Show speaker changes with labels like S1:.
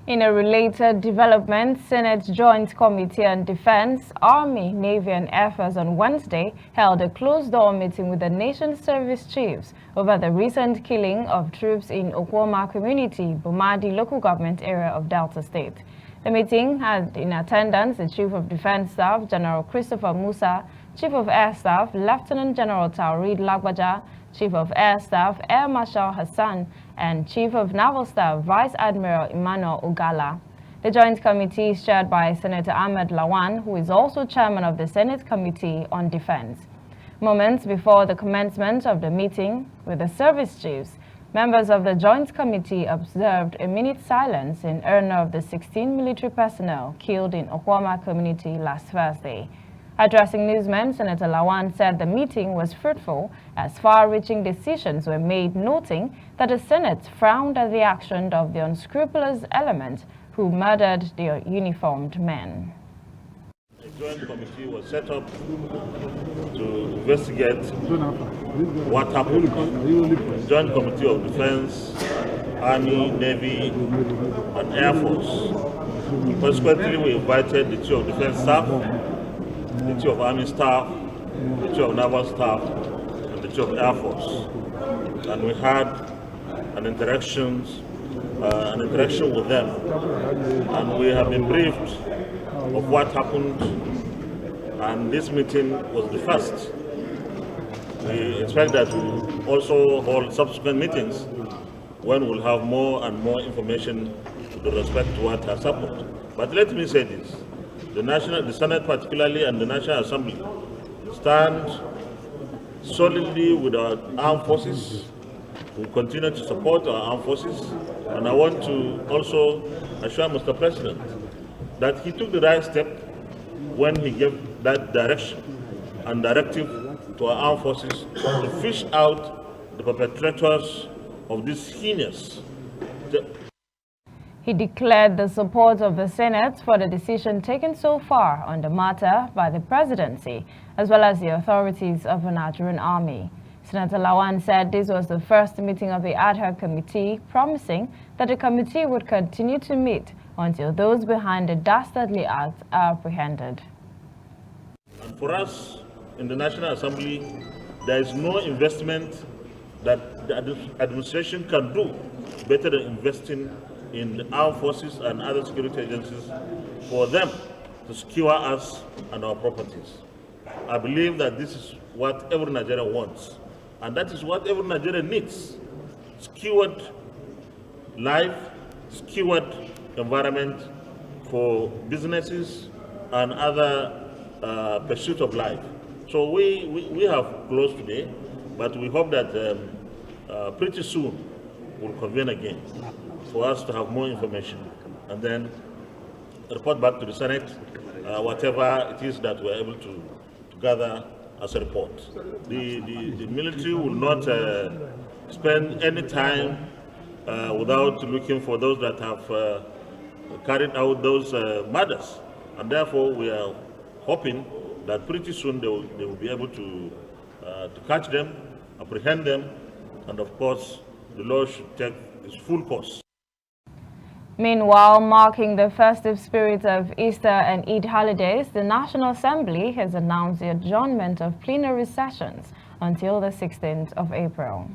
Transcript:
S1: In a related development, Senate Joint Committee on Defense, Army, Navy and Air Force on Wednesday held a closed-door meeting with the nation's service chiefs over the recent killing of troops in Okuoma community, Bomadi local government area of Delta State. The meeting had in attendance the Chief of Defense Staff, General Christopher Musa, Chief of Air Staff, Lieutenant General Taoreed Lagbaja, Chief of Air Staff, Air Marshal Hassan, and Chief of Naval Staff, Vice Admiral Emmanuel Ogalla. The joint committee is chaired by Senator Ahmed Lawan, who is also chairman of the Senate Committee on Defense. Moments before the commencement of the meeting with the service chiefs, members of the joint committee observed a minute silence in honor of the 16 military personnel killed in Okuoma community last Thursday. Addressing newsmen, Senator Lawan said the meeting was fruitful as far-reaching decisions were made, noting that the Senate frowned at the action of the unscrupulous element who murdered the uniformed men.
S2: A joint committee was set up to investigate what happened. The Joint Committee of Defense, Army, Navy, and Air Force. Consequently, we invited the Chief of Defense Staff, the Chief of Army Staff, the Chief of Naval Staff, and the Chief of Air Force. And we had an interaction with them. And we have been briefed of what happened, and this meeting was the first. We expect that we'll also hold subsequent meetings when we'll have more and more information with respect to what has happened. But let me say this. The Senate particularly and the National Assembly stand solidly with our armed forces. We continue to support our armed forces, and I want to also assure Mr. President that he took the right step when he gave that direction and directive to our armed forces to fish out the perpetrators of this heinous.
S1: He declared the support of the Senate for the decision taken so far on the matter by the presidency, as well as the authorities of the Nigerian Army. Senator Lawan said this was the first meeting of the ad hoc committee, promising that the committee would continue to meet until those behind the dastardly act are apprehended.
S2: And for us in the National Assembly, there is no investment that the administration can do better than investing in the armed forces and other security agencies for them to secure us and our properties. I believe that this is what every Nigerian wants, and that is what every Nigerian needs. Secured life, secured environment for businesses and other pursuit of life. So we have closed today, but we hope that pretty soon we'll convene again for us to have more information and then report back to the Senate whatever it is that we're able to gather as a report. The military will not spend any time without looking for those that have carried out those murders, and therefore we are hoping that pretty soon they will be able to catch them, apprehend them, and of course the law should take its full course.
S1: Meanwhile, marking the festive spirit of Easter and Eid holidays, the National Assembly has announced the adjournment of plenary sessions until the 16th of April.